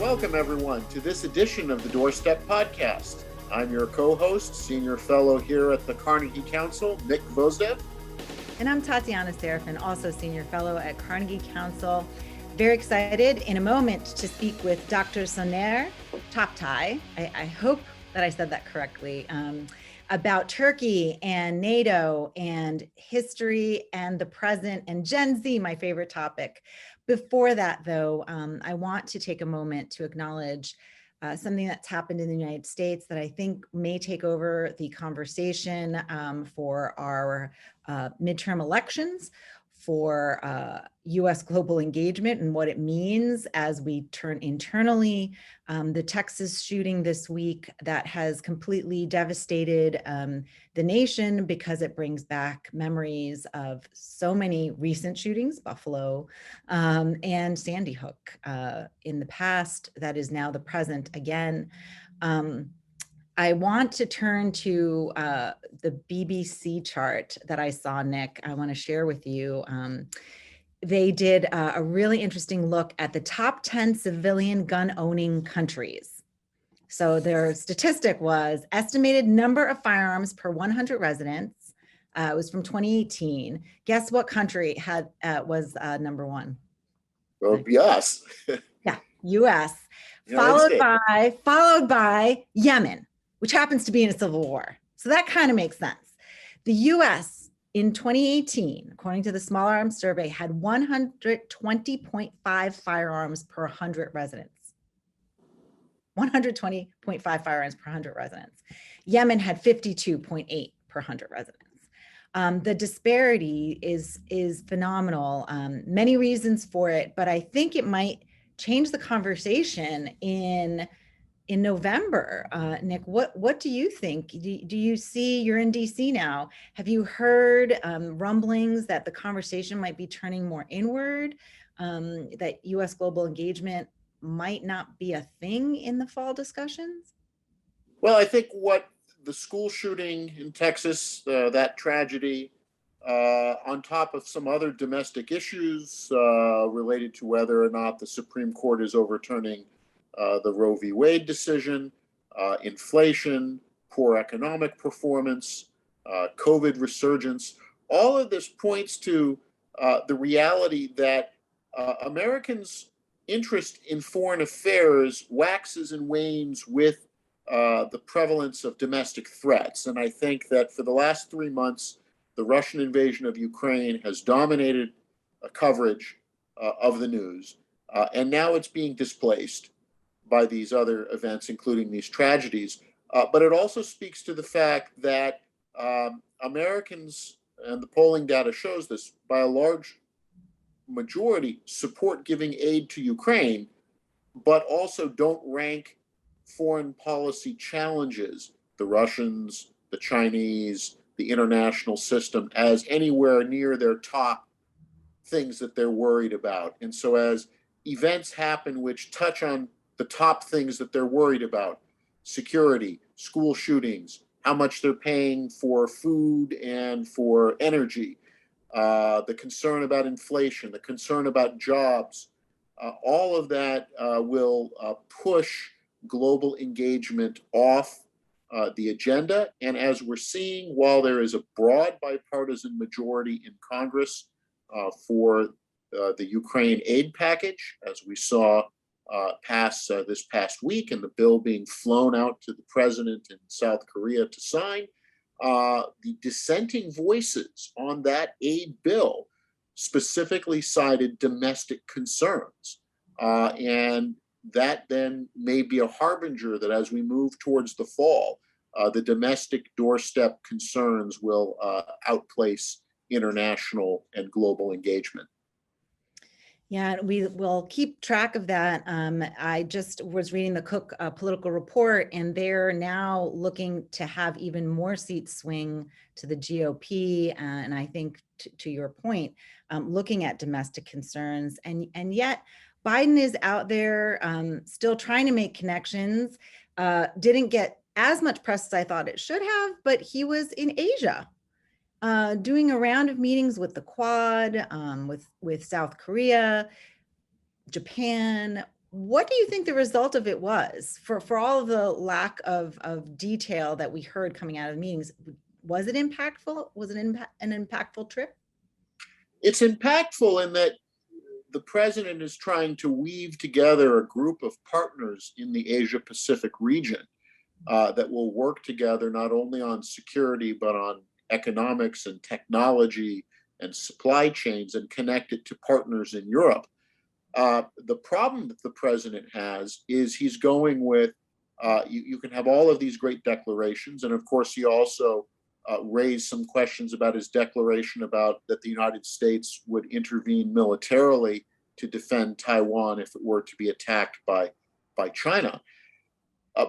Welcome, everyone, to this edition of the Doorstep podcast. I'm your co-host, senior fellow here at the Carnegie Council, Nick Gvosdev. And I'm Tatiana Serafin, also senior fellow at Carnegie Council. Very excited in a moment to speak with Dr. Soner Cagaptay. I hope that I said that correctly, about Turkey and NATO and history and the present and Gen Z, my favorite topic. Before that, though, I want to take a moment to acknowledge something that's happened in the United States that I think may take over the conversation for our midterm elections, for U.S. global engagement and what it means as we turn internally. The Texas shooting this week that has completely devastated the nation because it brings back memories of so many recent shootings, Buffalo and Sandy Hook in the past, that is now the present again. I want to turn to the BBC chart that I saw, Nick. I want to share with you. They did a really interesting look at the top 10 civilian gun-owning countries. So their statistic was estimated number of firearms per 100 residents. It was from 2018. Guess what country was number one? Well, yes. Yeah, U.S. Followed by Yemen, which happens to be in a civil war. So that kind of makes sense. The U.S. in 2018, according to the Small Arms Survey, had 120.5 firearms per 100 residents. 120.5 firearms per 100 residents. Yemen had 52.8 per 100 residents. The disparity is phenomenal. Many reasons for it, but I think it might change the conversation in November. Nick, what do you think? Do you see, you're in DC now, have you heard rumblings that the conversation might be turning more inward, that US global engagement might not be a thing in the fall discussions? Well, I think what the school shooting in Texas, that tragedy, on top of some other domestic issues related to whether or not the Supreme Court is overturning the Roe v. Wade decision, inflation, poor economic performance, COVID resurgence, all of this points to the reality that Americans' interest in foreign affairs waxes and wanes with the prevalence of domestic threats. And I think that for the last 3 months, the Russian invasion of Ukraine has dominated coverage of the news, and now it's being displaced by these other events, including these tragedies. But it also speaks to the fact that Americans, and the polling data shows this, by a large majority support giving aid to Ukraine, but also don't rank foreign policy challenges, the Russians, the Chinese, the international system, as anywhere near their top things that they're worried about. And so as events happen which touch on the top things that they're worried about, security, school shootings, how much they're paying for food and for energy, the concern about inflation, the concern about jobs, all of that will push global engagement off the agenda. And as we're seeing, while there is a broad bipartisan majority in Congress for the Ukraine aid package, as we saw pass this past week, and the bill being flown out to the president in South Korea to sign, the dissenting voices on that aid bill specifically cited domestic concerns. And that then may be a harbinger that as we move towards the fall, the domestic doorstep concerns will outplace international and global engagement. Yeah, we will keep track of that. I just was reading the Cook political report, and they're now looking to have even more seats swing to the GOP. And I think to your point, looking at domestic concerns, and yet Biden is out there still trying to make connections. Didn't get as much press as I thought it should have, but he was in Asia doing a round of meetings with the Quad, with South Korea, Japan, What do you think the result of it was for all of the lack of detail that we heard coming out of the meetings? Was it impactful? Was it an impactful trip? It's impactful in that the president is trying to weave together a group of partners in the Asia Pacific region that will work together not only on security, but on economics and technology and supply chains, and connect it to partners in Europe. The problem that the president has is he's going with, you can have all of these great declarations. And of course, he also raised some questions about his declaration about that the United States would intervene militarily to defend Taiwan if it were to be attacked by China.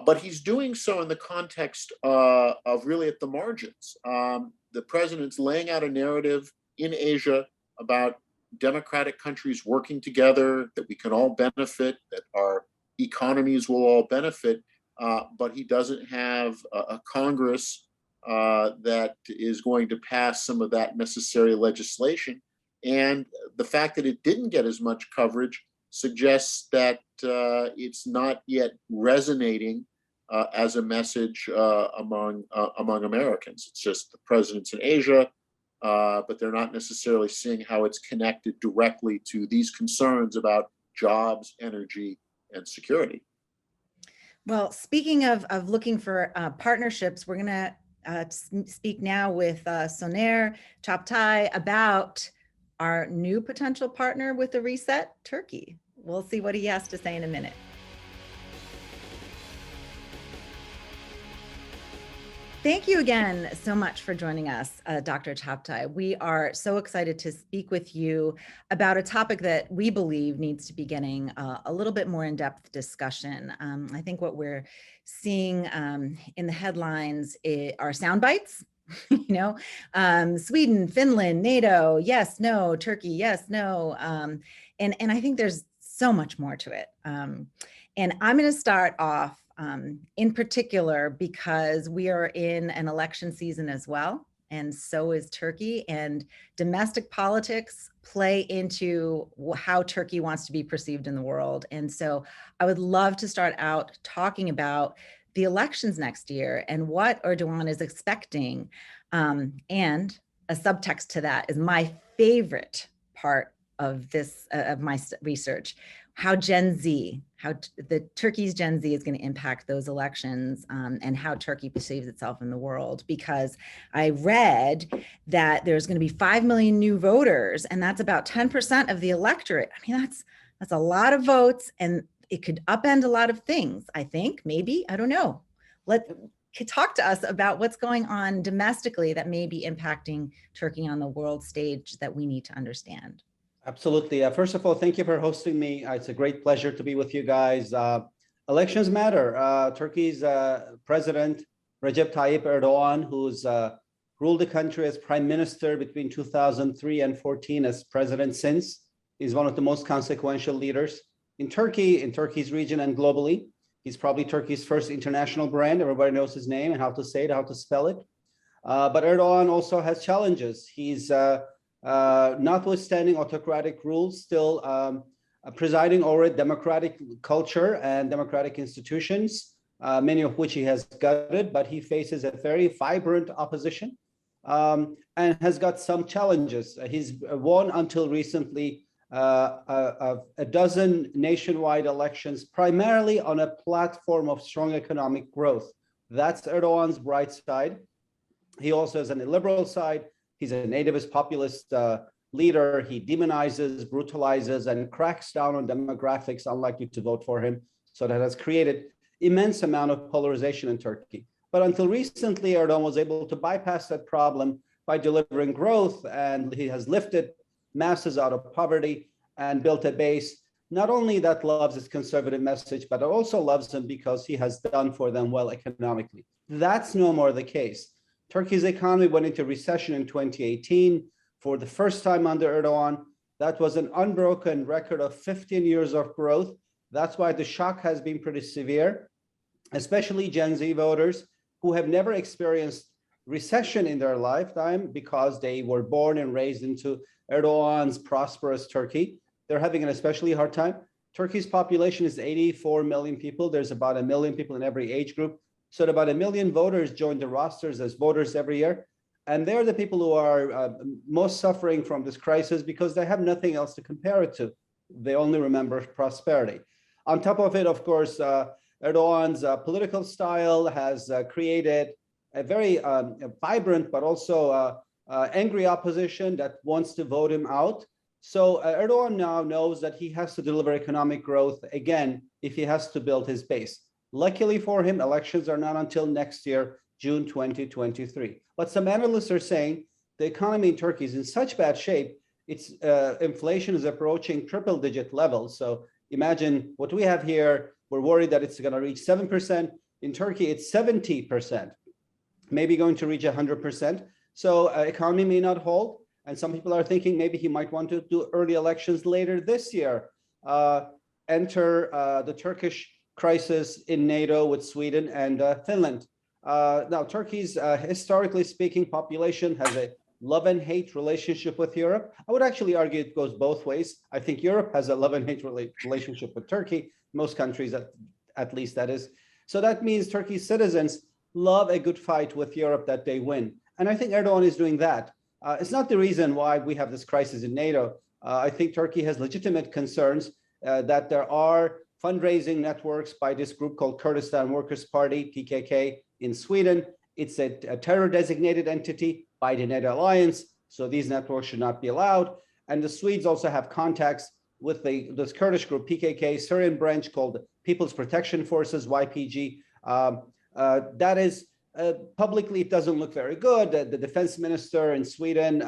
But he's doing so in the context of really at the margins. The president's laying out a narrative in Asia about democratic countries working together, that we can all benefit, that our economies will all benefit, but he doesn't have a Congress that is going to pass some of that necessary legislation. And the fact that it didn't get as much coverage suggests that it's not yet resonating as a message among Americans. It's just the president's in Asia, but they're not necessarily seeing how it's connected directly to these concerns about jobs, energy, and security. Well, speaking of looking for partnerships, we're going to speak now with Soner Cagaptay about our new potential partner with the Reset, Turkey. We'll see what he has to say in a minute. Thank you again so much for joining us, Dr. Cagaptay. We are so excited to speak with you about a topic that we believe needs to be getting a little bit more in-depth discussion. I think what we're seeing in the headlines are sound bites. Sweden, Finland, NATO, yes, no, Turkey, yes, no. And I think there's so much more to it. And I'm going to start off in particular because we are in an election season as well, and so is Turkey, and domestic politics play into how Turkey wants to be perceived in the world. And so I would love to start out talking about the elections next year and what Erdogan is expecting. And a subtext to that is my favorite part of this, of my research, how Gen Z, how the Turkey's Gen Z is going to impact those elections, and how Turkey perceives itself in the world. Because I read that there's going to be 5 million new voters, and that's about 10% of the electorate. I mean, that's a lot of votes, and it could upend a lot of things, I think, maybe, I don't know. Talk to us about what's going on domestically that may be impacting Turkey on the world stage that we need to understand. Absolutely. First of all, thank you for hosting me. It's a great pleasure to be with you guys. Elections matter. Turkey's president, Recep Tayyip Erdogan, who's ruled the country as prime minister between 2003 and 2014 as president since, is one of the most consequential leaders in Turkey, in Turkey's region, and globally. He's probably Turkey's first international brand. Everybody knows his name and how to say it, how to spell it. But Erdogan also has challenges. He's notwithstanding autocratic rules, still presiding over a democratic culture and democratic institutions, many of which he has gutted, but he faces a very vibrant opposition and has got some challenges. He's won until recently a dozen nationwide elections, primarily on a platform of strong economic growth. That's Erdogan's bright side. He also has an illiberal side. He's a nativist populist leader. He demonizes, brutalizes, and cracks down on demographics, unlikely to vote for him. So that has created immense amount of polarization in Turkey. But until recently, Erdogan was able to bypass that problem by delivering growth, and he has lifted masses out of poverty and built a base not only that loves his conservative message, but also loves him because he has done for them well economically. That's no more the case. Turkey's economy went into recession in 2018 for the first time under Erdogan. That was an unbroken record of 15 years of growth. That's why the shock has been pretty severe, especially Gen Z voters who have never experienced recession in their lifetime because they were born and raised into Erdogan's prosperous Turkey. They're having an especially hard time. Turkey's population is 84 million people. There's about 1 million people in every age group. So about 1 million voters join the rosters as voters every year. And they're the people who are most suffering from this crisis because they have nothing else to compare it to. They only remember prosperity. On top of it, of course, Erdogan's political style has created a very vibrant but also angry opposition that wants to vote him out. So Erdogan now knows that he has to deliver economic growth again if he has to build his base. Luckily for him, elections are not until next year, June 2023. But some analysts are saying the economy in Turkey is in such bad shape, its inflation is approaching triple-digit levels. So imagine what we have here. We're worried that it's going to reach 7%. In Turkey, it's 70%, maybe going to reach 100%. So economy may not hold. And some people are thinking maybe he might want to do early elections later this year, enter the Turkish crisis in NATO with Sweden and Finland. Now, Turkey's historically speaking population has a love and hate relationship with Europe. I would actually argue it goes both ways. I think Europe has a love and hate relationship with Turkey, most countries at least that is. So that means Turkey's citizens love a good fight with Europe that they win. And I think Erdogan is doing that. It's not the reason why we have this crisis in NATO. I think Turkey has legitimate concerns that there are fundraising networks by this group called Kurdistan Workers' Party, PKK, in Sweden. It's a terror designated entity by the NATO alliance, so these networks should not be allowed. And the Swedes also have contacts with this Kurdish group, PKK, Syrian branch called People's Protection Forces, YPG. That is publicly, it doesn't look very good. The defense minister in Sweden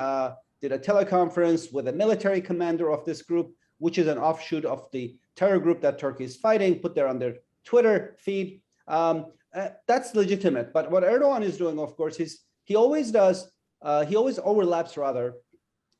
did a teleconference with a military commander of this group, which is an offshoot of the terror group that Turkey is fighting, put there on their Twitter feed. That's legitimate. But what Erdogan is doing, of course, is he always overlaps rather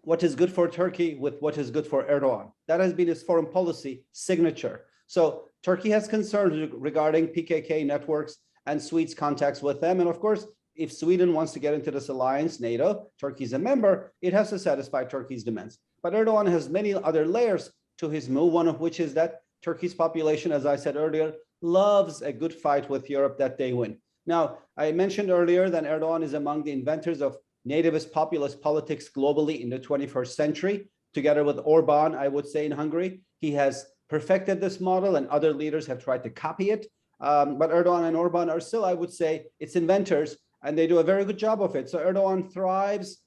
what is good for Turkey with what is good for Erdogan. That has been his foreign policy signature. So Turkey has concerns regarding PKK networks and Swedes' contacts with them. And of course, if Sweden wants to get into this alliance, NATO, Turkey's a member, it has to satisfy Turkey's demands. But Erdogan has many other layers to his move, one of which is that Turkey's population, as I said earlier, loves a good fight with Europe that they win. Now, I mentioned earlier that Erdogan is among the inventors of nativist populist politics globally in the 21st century. Together with Orban, I would say in Hungary, he has perfected this model and other leaders have tried to copy it. But Erdogan and Orban are still, I would say, its inventors, and they do a very good job of it. So Erdogan thrives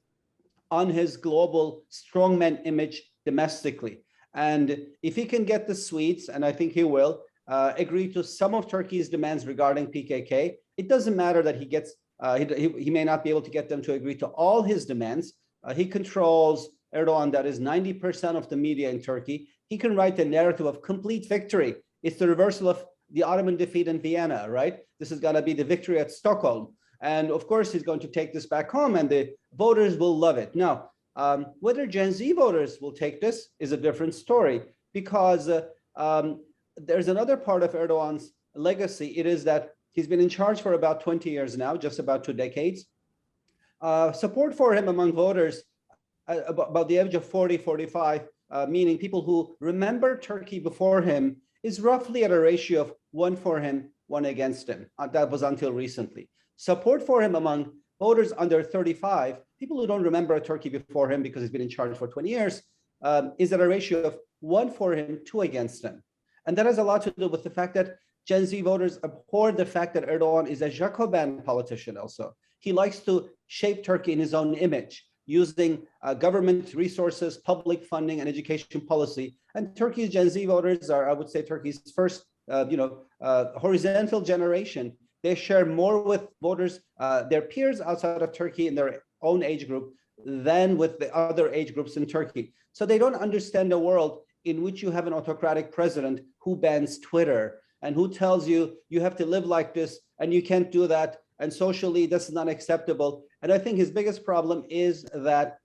on his global strongman image domestically. And if he can get the Swedes, and I think he will, agree to some of Turkey's demands regarding PKK, it doesn't matter that he gets, he may not be able to get them to agree to all his demands. He controls, Erdogan, that is 90% of the media in Turkey. He can write the narrative of complete victory. It's the reversal of the Ottoman defeat in Vienna, right? This is going to be the victory at Stockholm. And of course, he's going to take this back home and the voters will love it. Now, whether Gen Z voters will take this is a different story because there's another part of Erdogan's legacy. It is that he's been in charge for about 20 years now, just about 2 decades. Support for him among voters about the age of 40, 45, meaning people who remember Turkey before him, is roughly at a ratio of 1 for him, 1 against him. That was until recently. Support for him among voters under 35, people who don't remember Turkey before him because he's been in charge for 20 years, is at a ratio of 1 for him, 2 against him. And that has a lot to do with the fact that Gen Z voters abhor the fact that Erdogan is a Jacobin politician also. He likes to shape Turkey in his own image, using government resources, public funding, and education policy. And Turkey's Gen Z voters are, I would say, Turkey's first, horizontal generation. They share more with voters, their peers outside of Turkey in their own age group than with the other age groups in Turkey. So they don't understand a world in which you have an autocratic president who bans Twitter and who tells you, you have to live like this and you can't do that. And socially, this is not acceptable. And I think his biggest problem is that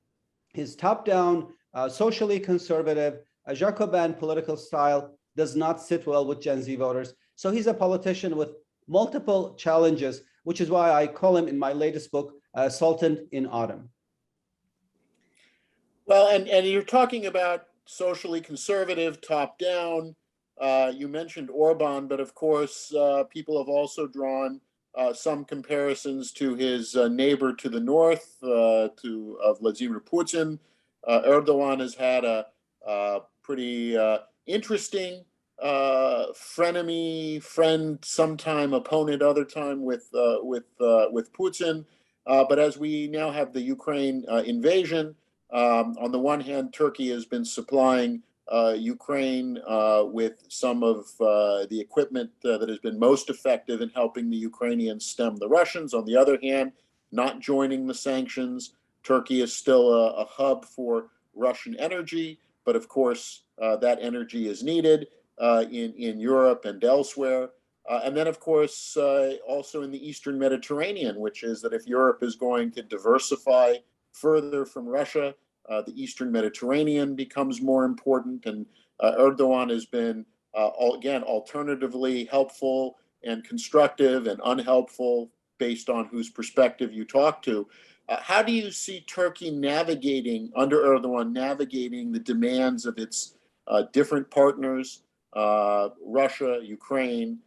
his top-down, socially conservative, Jacobin political style does not sit well with Gen Z voters. So he's a politician with multiple challenges, which is why I call him in my latest book, Sultan in Autumn. Well, and you're talking about socially conservative, top-down. You mentioned Orban, but of course, people have also drawn some comparisons to his neighbor to the north, to Vladimir Putin. Erdogan has had a pretty interesting frenemy, friend, sometime opponent, other time with Putin. But as we now have the Ukraine invasion, on the one hand, Turkey has been supplying Ukraine with some of the equipment that has been most effective in helping the Ukrainians stem the Russians. On the other hand, not joining the sanctions. Turkey is still a hub for Russian energy, but of course, that energy is needed in Europe and elsewhere. And then, of course, also in the Eastern Mediterranean, which is that if Europe is going to diversify further from Russia, the Eastern Mediterranean becomes more important. And Erdogan has been, again, alternatively helpful and constructive and unhelpful based on whose perspective you talk to. How do you see Turkey navigating, under Erdogan, navigating the demands of its different partners, Russia, Ukraine,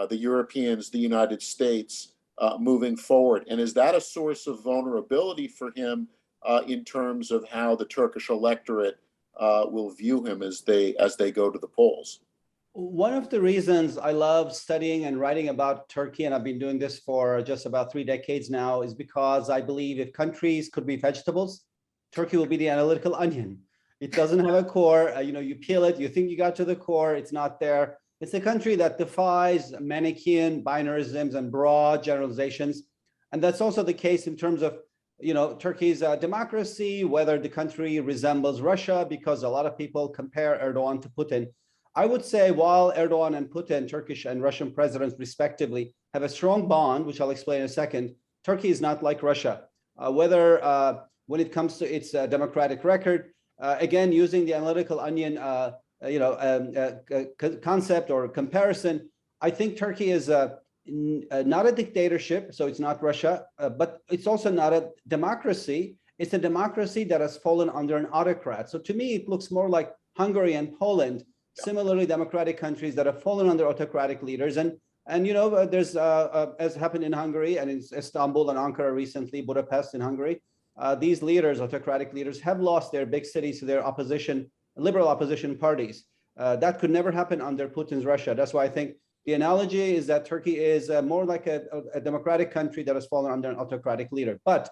the Europeans, the United States, moving forward? And is that a source of vulnerability for him in terms of how the Turkish electorate will view him as they go to the polls? One of the reasons I love studying and writing about Turkey, and I've been doing this for just about 3 decades now, is because I believe if countries could be vegetables, Turkey will be the analytical onion. It doesn't have a core. You peel it, you think you got to the core, it's not there. It's a country that defies Manichaean binarisms and broad generalizations. And that's also the case in terms of Turkey's democracy, whether the country resembles Russia, because a lot of people compare Erdogan to Putin. I would say while Erdogan and Putin, Turkish and Russian presidents respectively, have a strong bond, which I'll explain in a second, Turkey is not like Russia. Whether when it comes to its democratic record, again, using the analytical onion concept or comparison, I think Turkey is not a dictatorship, so it's not Russia, but it's also not a democracy. It's a democracy that has fallen under an autocrat. So to me, it looks more like Hungary and Poland, similarly democratic countries that have fallen under autocratic leaders. And there's, as happened in Hungary and in Istanbul and Ankara recently, Budapest in Hungary, these leaders, autocratic leaders, have lost their big cities to their opposition, liberal opposition parties. That could never happen under Putin's Russia. That's why I think the analogy is that Turkey is more like a democratic country that has fallen under an autocratic leader. But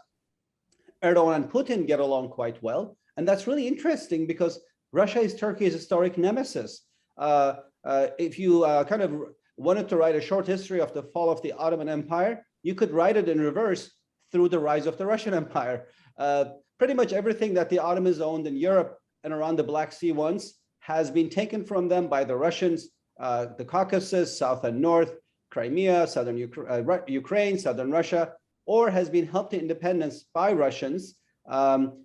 Erdogan and Putin get along quite well. And that's really interesting because Russia is Turkey's historic nemesis. If you kind of wanted to write a short history of the fall of the Ottoman Empire, you could write it in reverse through the rise of the Russian Empire. Pretty much everything that the Ottomans owned in Europe and around the Black Sea once has been taken from them by the Russians. The Caucasus, South and North, Crimea, Southern Ukraine, Southern Russia, or has been helped to independence by Russians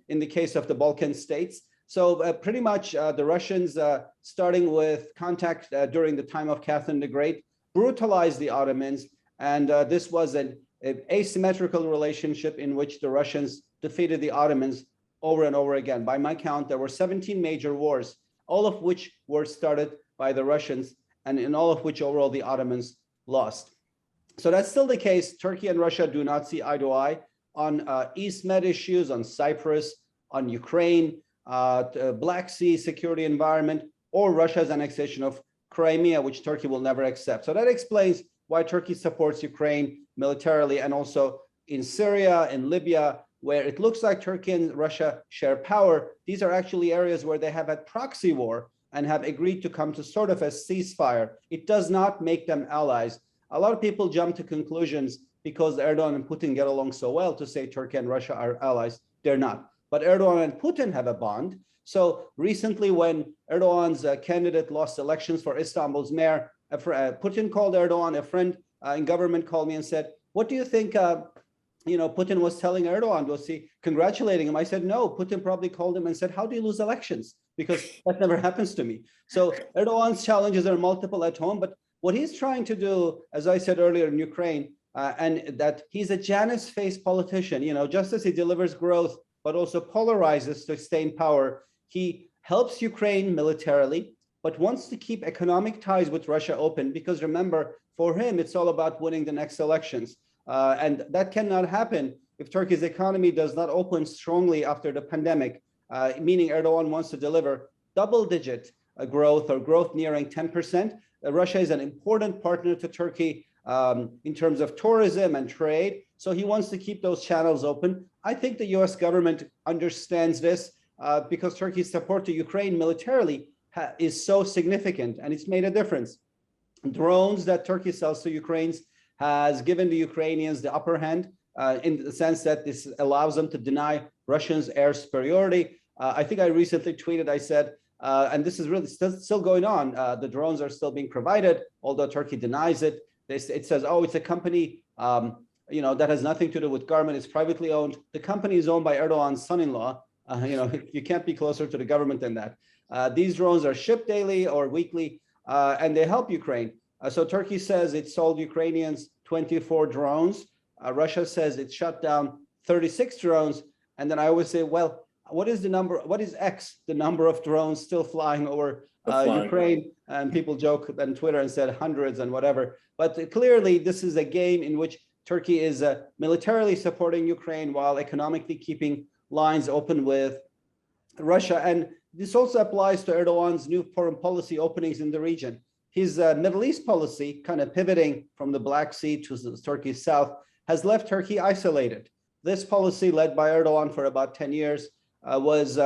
in the case of the Balkan states. So pretty much the Russians, starting with contact during the time of Catherine the Great, brutalized the Ottomans. And this was an asymmetrical relationship in which the Russians defeated the Ottomans over and over again. By my count, there were 17 major wars, all of which were started by the Russians, and in all of which overall the Ottomans lost. So that's still the case. Turkey and Russia do not see eye to eye on East Med issues, on Cyprus, on Ukraine, Black Sea security environment, or Russia's annexation of Crimea, which Turkey will never accept. So that explains why Turkey supports Ukraine militarily, and also in Syria, in Libya, where it looks like Turkey and Russia share power. These are actually areas where they have had proxy war and have agreed to come to sort of a ceasefire. It does not make them allies. A lot of people jump to conclusions because Erdogan and Putin get along so well to say Turkey and Russia are allies. They're not. But Erdogan and Putin have a bond. So recently when Erdogan's candidate lost elections for Istanbul's mayor, Putin called Erdogan. A friend in government called me and said, what do you think Putin was telling Erdogan? Was he congratulating him? I said, no, Putin probably called him and said, how do you lose elections? Because that never happens to me. So Erdogan's challenges are multiple at home, but what he's trying to do, as I said earlier in Ukraine, and that he's a Janus-faced politician, just as he delivers growth, but also polarizes to stay in power. He helps Ukraine militarily, but wants to keep economic ties with Russia open, because remember, for him, it's all about winning the next elections. And that cannot happen if Turkey's economy does not open strongly after the pandemic, meaning Erdogan wants to deliver double-digit growth or growth nearing 10%. Russia is an important partner to Turkey in terms of tourism and trade. So he wants to keep those channels open. I think the US government understands this because Turkey's support to Ukraine militarily is so significant, and it's made a difference. Drones that Turkey sells to Ukraine has given the Ukrainians the upper hand in the sense that this allows them to deny Russians air superiority. I think I recently tweeted, I said, and this is really still going on, the drones are still being provided, although Turkey denies it. It says, oh, it's a company that has nothing to do with government, it's privately owned. The company is owned by Erdogan's son-in-law. You can't be closer to the government than that. These drones are shipped daily or weekly, and they help Ukraine. So Turkey says it sold Ukrainians 24 drones. Russia says it shut down 36 drones. And then I always say, well, what is the number? What is X, the number of drones still flying over Ukraine? And people joke on Twitter and said hundreds and whatever. But clearly, this is a game in which Turkey is militarily supporting Ukraine while economically keeping lines open with Russia. And this also applies to Erdogan's new foreign policy openings in the region. His Middle East policy, kind of pivoting from the Black Sea to Turkey's south, has left Turkey isolated. This policy, led by Erdogan for about 10 years, was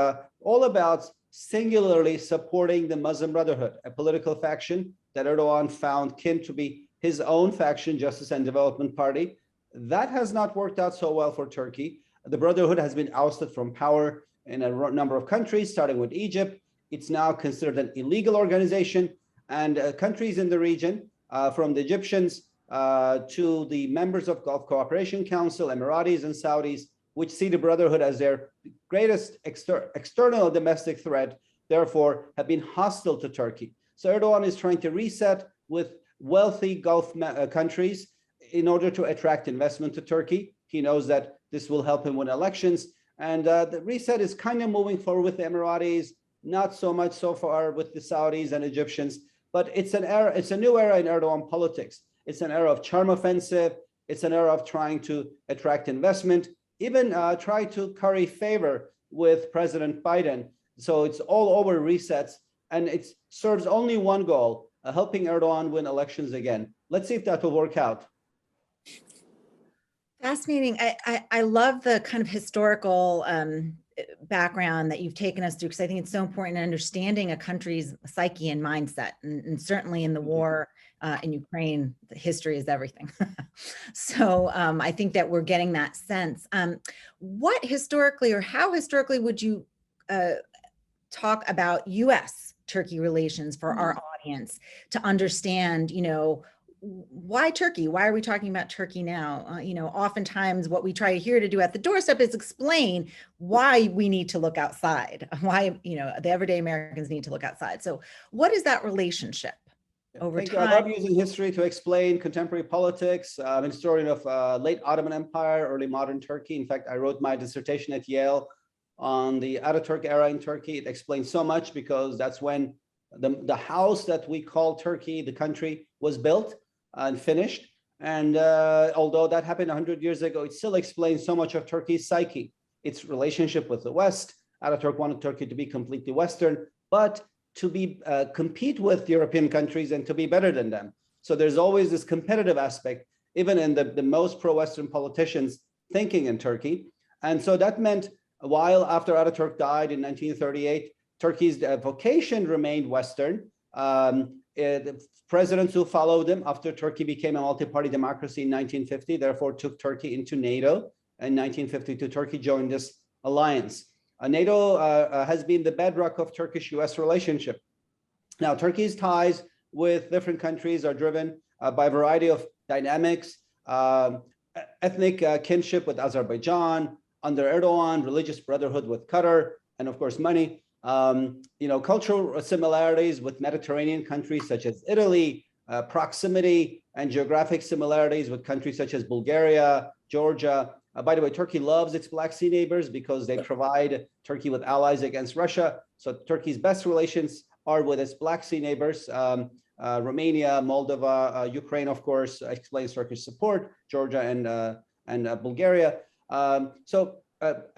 all about singularly supporting the Muslim Brotherhood, a political faction that Erdogan found kin to be his own faction, Justice and Development Party. That has not worked out so well for Turkey. The Brotherhood has been ousted from power in a number of countries, starting with Egypt. It's now considered an illegal organization, and countries in the region, from the Egyptians to the members of Gulf Cooperation Council, Emiratis and Saudis, which see the Brotherhood as their greatest external domestic threat, therefore have been hostile to Turkey. So Erdogan is trying to reset with wealthy Gulf countries in order to attract investment to Turkey. He knows that this will help him win elections. And the reset is kind of moving forward with the Emiratis, not so much so far with the Saudis and Egyptians, but it's an era, it's a new era in Erdogan politics. It's an era of charm offensive. It's an era of trying to attract investment, even try to curry favor with President Biden. So it's all over resets, and it serves only one goal, helping Erdogan win elections again. Let's see if that will work out. Fascinating. I love the kind of historical background that you've taken us through, because I think it's so important in understanding a country's psyche and mindset. And certainly in the war in Ukraine, the history is everything. So I think that we're getting that sense. What historically, or how historically would you talk about US-Turkey relations for our audience to understand, why Turkey? Why are we talking about Turkey now? Oftentimes what we try to do at the doorstep is explain why we need to look outside, why, the everyday Americans need to look outside. So what is that relationship over time? I love using history to explain contemporary politics. I'm a historian of late Ottoman Empire, early modern Turkey. In fact, I wrote my dissertation at Yale on the Ataturk era in Turkey. It explains so much because that's when the house that we call Turkey, the country, was built and finished. And although that happened 100 years ago, it still explains so much of Turkey's psyche, its relationship with the West. Ataturk wanted Turkey to be completely Western, but to be compete with European countries and to be better than them. So there's always this competitive aspect, even in the most pro-Western politicians thinking in Turkey. And so that meant a while after Ataturk died in 1938, Turkey's vocation remained Western. The presidents who followed him after Turkey became a multi-party democracy in 1950, therefore took Turkey into NATO. In 1952, Turkey joined this alliance. NATO has been the bedrock of Turkish-US relationship. Now, Turkey's ties with different countries are driven by a variety of dynamics, ethnic kinship with Azerbaijan, under Erdogan, religious brotherhood with Qatar, and of course, money. Cultural similarities with Mediterranean countries such as Italy, proximity and geographic similarities with countries such as Bulgaria, Georgia. By the way, Turkey loves its Black Sea neighbors because they provide Turkey with allies against Russia. So Turkey's best relations are with its Black Sea neighbors, Romania, Moldova, Ukraine, of course, explains Turkish support, Georgia and Bulgaria.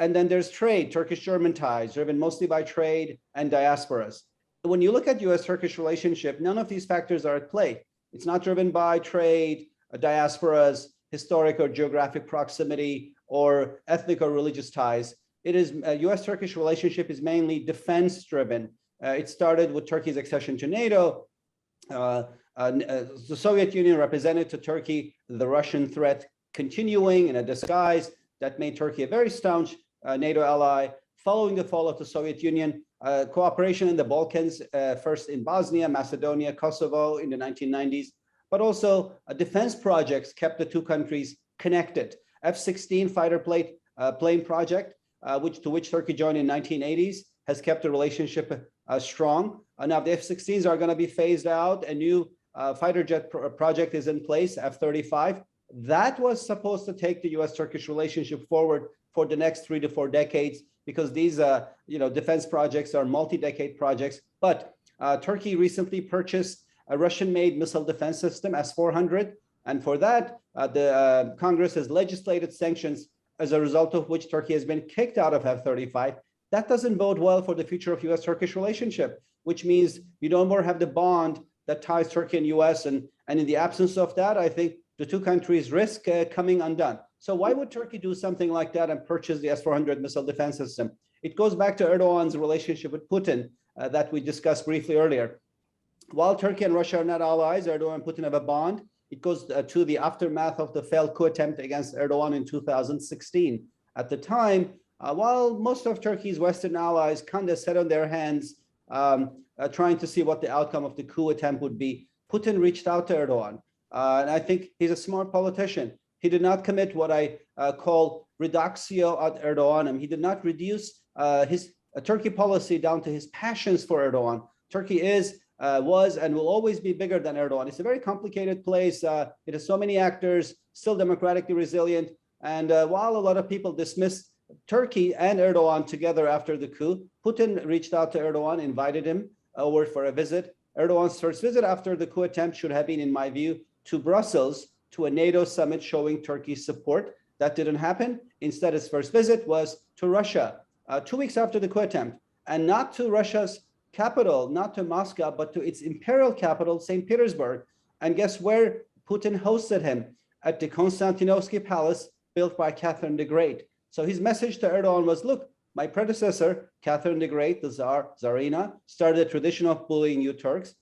And then there's trade, Turkish-German ties, driven mostly by trade and diasporas. When you look at U.S.-Turkish relationship, none of these factors are at play. It's not driven by trade, diasporas, historic or geographic proximity, or ethnic or religious ties. It is U.S.-Turkish relationship is mainly defense-driven. It started with Turkey's accession to NATO. The Soviet Union represented to Turkey the Russian threat continuing in a disguise that made Turkey a very staunch NATO ally. Following the fall of the Soviet Union, cooperation in the Balkans, first in Bosnia, Macedonia, Kosovo in the 1990s, but also defense projects kept the two countries connected. F-16 fighter plane project, to which Turkey joined in 1980s, has kept the relationship strong. Now the F-16s are going to be phased out. A new fighter jet project is in place, F-35. That was supposed to take the U.S.-Turkish relationship forward for the next 3 to 4 decades, because these defense projects are multi-decade projects. But Turkey recently purchased a Russian-made missile defense system, S-400, and for that, the Congress has legislated sanctions, as a result of which Turkey has been kicked out of F-35. That doesn't bode well for the future of U.S.-Turkish relationship, which means you no more have the bond that ties Turkey and U.S. And in the absence of that, I think the two countries risk coming undone. So why would Turkey do something like that and purchase the S-400 missile defense system? It goes back to Erdogan's relationship with Putin that we discussed briefly earlier. While Turkey and Russia are not allies, Erdogan and Putin have a bond. It goes to the aftermath of the failed coup attempt against Erdogan in 2016. At the time, while most of Turkey's Western allies kind of sat on their hands, trying to see what the outcome of the coup attempt would be, Putin reached out to Erdogan. And I think he's a smart politician. He did not commit what I call reductio ad Erdoganum. He did not reduce his Turkey policy down to his passions for Erdogan. Turkey was and will always be bigger than Erdogan. It's a very complicated place. It has so many actors, still democratically resilient. And while a lot of people dismiss Turkey and Erdogan together after the coup, Putin reached out to Erdogan, invited him over for a visit. Erdogan's first visit after the coup attempt should have been, in my view, to Brussels, to a NATO summit showing Turkey's support. That didn't happen. Instead, his first visit was to Russia, 2 weeks after the coup attempt, and not to Russia's capital, not to Moscow, but to its imperial capital, St. Petersburg. And guess where Putin hosted him? At the Konstantinovsky Palace, built by Catherine the Great. So his message to Erdogan was, look, my predecessor, Catherine the Great, the Tsarina, started a tradition of bullying you Turks.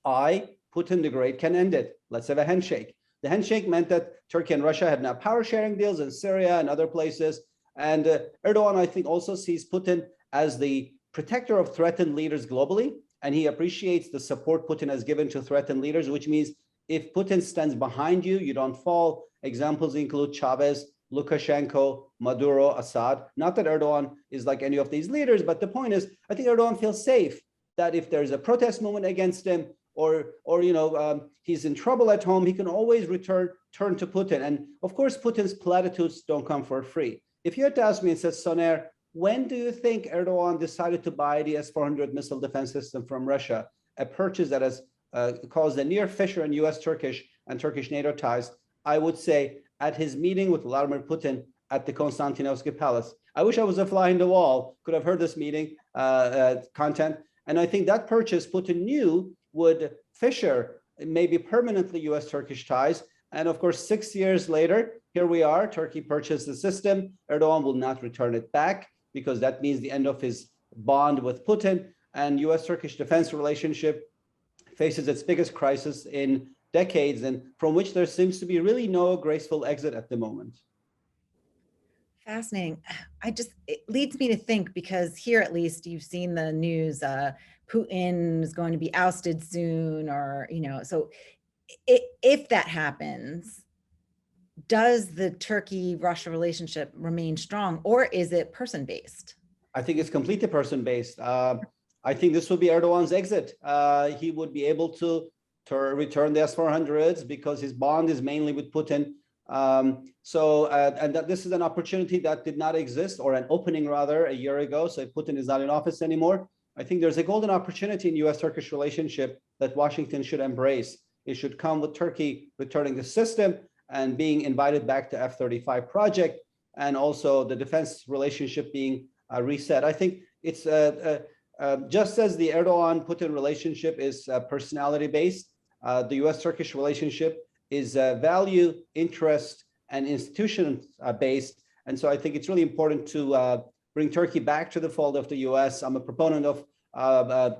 I, Putin the Great, can end it. Let's have a handshake. The handshake meant that Turkey and Russia had now power sharing deals in Syria and other places. And Erdogan, I think, also sees Putin as the protector of threatened leaders globally. And he appreciates the support Putin has given to threatened leaders, which means if Putin stands behind you, you don't fall. Examples include Chavez, Lukashenko, Maduro, Assad. Not that Erdogan is like any of these leaders, but the point is, I think Erdogan feels safe that if there's a protest movement against him, or he's in trouble at home, he can always turn to Putin. And of course, Putin's platitudes don't come for free. If you had to ask me and said, Soner, when do you think Erdogan decided to buy the S-400 missile defense system from Russia, a purchase that has caused a near fissure in U.S.-Turkish and Turkish NATO ties? I would say at his meeting with Vladimir Putin at the Konstantinovsky Palace. I wish I was a fly in the wall, could have heard this meeting content. And I think that purchase Putin knew would fissure maybe permanently U.S.-Turkish ties. And of course, 6 years later, here we are, Turkey purchased the system. Erdogan will not return it back because that means the end of his bond with Putin, and U.S.-Turkish defense relationship faces its biggest crisis in decades, and from which there seems to be really no graceful exit at the moment. Fascinating. It leads me to think, because here at least you've seen the news, Putin is going to be ousted soon, or, so if that happens, does the Turkey-Russia relationship remain strong, or is it person-based? I think it's completely person-based. I think this will be Erdogan's exit. He would be able to return the S-400s because his bond is mainly with Putin. And that this is an opportunity that did not exist, or an opening rather, a year ago. So if Putin is not in office anymore, I think there's a golden opportunity in US-Turkish relationship that Washington should embrace. It should come with Turkey returning the system and being invited back to F-35 project, and also the defense relationship being reset. I think it's just as the Erdogan-Putin relationship is personality-based, the US-Turkish relationship is value, interest, and institution-based. And so I think it's really important to bring Turkey back to the fold of the US. I'm a proponent of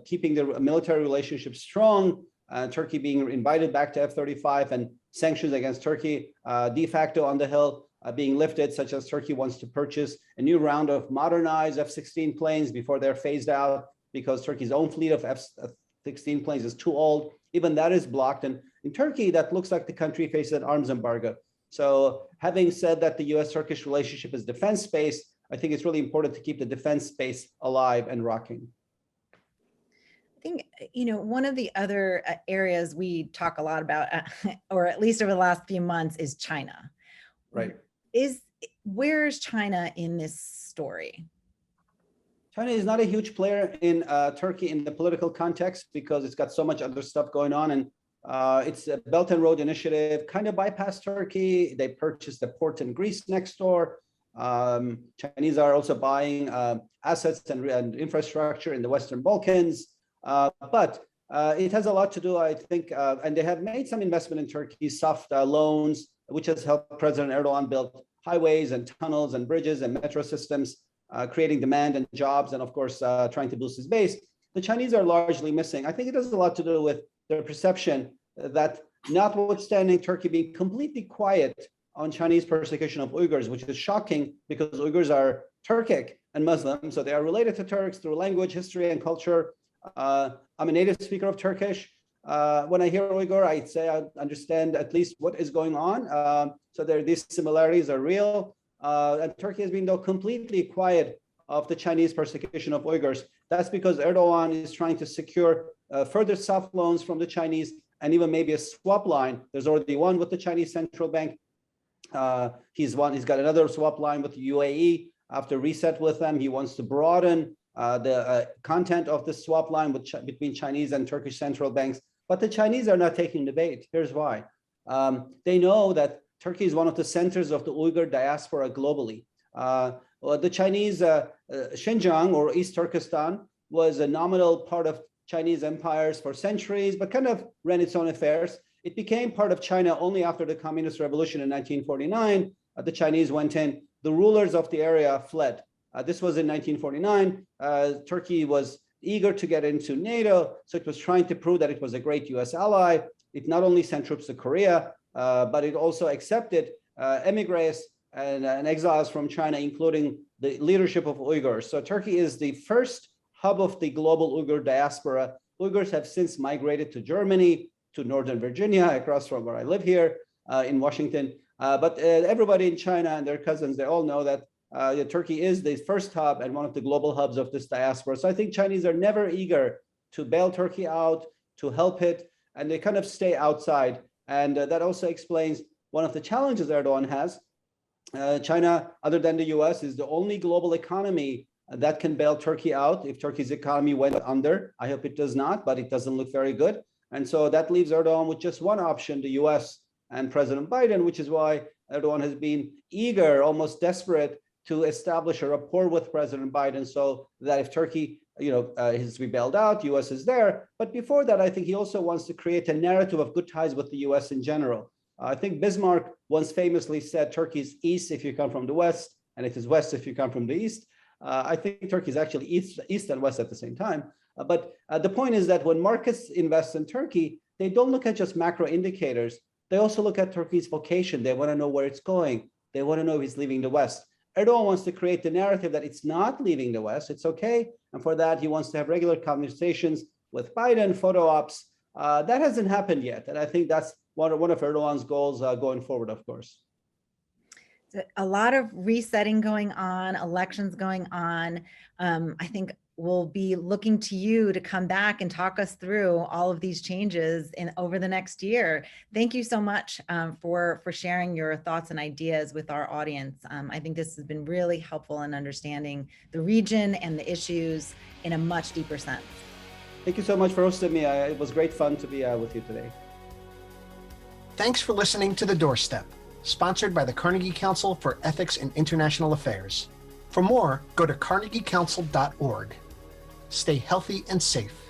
keeping the military relationship strong, Turkey being invited back to F-35, and sanctions against Turkey de facto on the Hill being lifted, such as Turkey wants to purchase a new round of modernized F-16 planes before they're phased out, because Turkey's own fleet of F-16 planes is too old. Even that is blocked. And in Turkey, that looks like the country faces an arms embargo. So having said that the US-Turkish relationship is defense-based, I think it's really important to keep the defense space alive and rocking. I think, one of the other areas we talk a lot about, or at least over the last few months, is China. Right. Where is China in this story? China is not a huge player in Turkey in the political context because it's got so much other stuff going on, and it's a Belt and Road Initiative kind of bypassed Turkey. They purchased a port in Greece next door. Chinese are also buying assets and infrastructure in the Western Balkans. But it has a lot to do, I think, and they have made some investment in Turkey, soft loans, which has helped President Erdogan build highways and tunnels and bridges and metro systems, creating demand and jobs, and of course, trying to boost his base. The Chinese are largely missing. I think it has a lot to do with their perception that, notwithstanding Turkey being completely quiet on Chinese persecution of Uyghurs, which is shocking because Uyghurs are Turkic and Muslim, so they are related to Turks through language, history, and culture. I'm a native speaker of Turkish. When I hear Uyghur, I say I understand at least what is going on. So these similarities are real. And Turkey has been, though, completely quiet of the Chinese persecution of Uyghurs. That's because Erdogan is trying to secure further soft loans from the Chinese, and even maybe a swap line. There's already one with the Chinese central bank. He's got another swap line with the UAE. After Recep with them, he wants to broaden the content of the swap line between Chinese and Turkish central banks. But the Chinese are not taking the bait. Here's why. They know that Turkey is one of the centers of the Uyghur diaspora globally. The Chinese Xinjiang, or East Turkestan, was a nominal part of Chinese empires for centuries, but kind of ran its own affairs. It became part of China only after the Communist Revolution in 1949. The Chinese went in. The rulers of the area fled. This was in 1949. Turkey was eager to get into NATO, so it was trying to prove that it was a great US ally. It not only sent troops to Korea, but it also accepted emigres and exiles from China, including the leadership of Uyghurs. So Turkey is the first hub of the global Uyghur diaspora. Uyghurs have since migrated to Germany, to Northern Virginia, across from where I live here in Washington. But everybody in China and their cousins, they all know that Turkey is the first hub and one of the global hubs of this diaspora. So I think Chinese are never eager to bail Turkey out, to help it, and they kind of stay outside. And that also explains one of the challenges Erdogan has. China, other than the US, is the only global economy that can bail Turkey out if Turkey's economy went under. I hope it does not, but it doesn't look very good. And so that leaves Erdogan with just one option, the US and President Biden, which is why Erdogan has been eager, almost desperate, to establish a rapport with President Biden so that if Turkey is to be bailed out, US is there. But before that, I think he also wants to create a narrative of good ties with the US in general. I think Bismarck once famously said, Turkey's east if you come from the west, and it is west if you come from the east. I think Turkey is actually east and west at the same time. But the point is that when markets invest in Turkey, they don't look at just macro indicators. They also look at Turkey's vocation. They want to know where it's going. They want to know if it's leaving the West. Erdogan wants to create the narrative that it's not leaving the West. It's okay. And for that, he wants to have regular conversations with Biden, photo ops. That hasn't happened yet. And I think that's one of Erdogan's goals going forward, of course. A lot of resetting going on, elections going on. I think we'll be looking to you to come back and talk us through all of these changes over the next year. Thank you so much for sharing your thoughts and ideas with our audience. I think this has been really helpful in understanding the region and the issues in a much deeper sense. Thank you so much for hosting me. It was great fun to be with you today. Thanks for listening to The Doorstep, sponsored by the Carnegie Council for Ethics in International Affairs. For more, go to carnegiecouncil.org. Stay healthy and safe.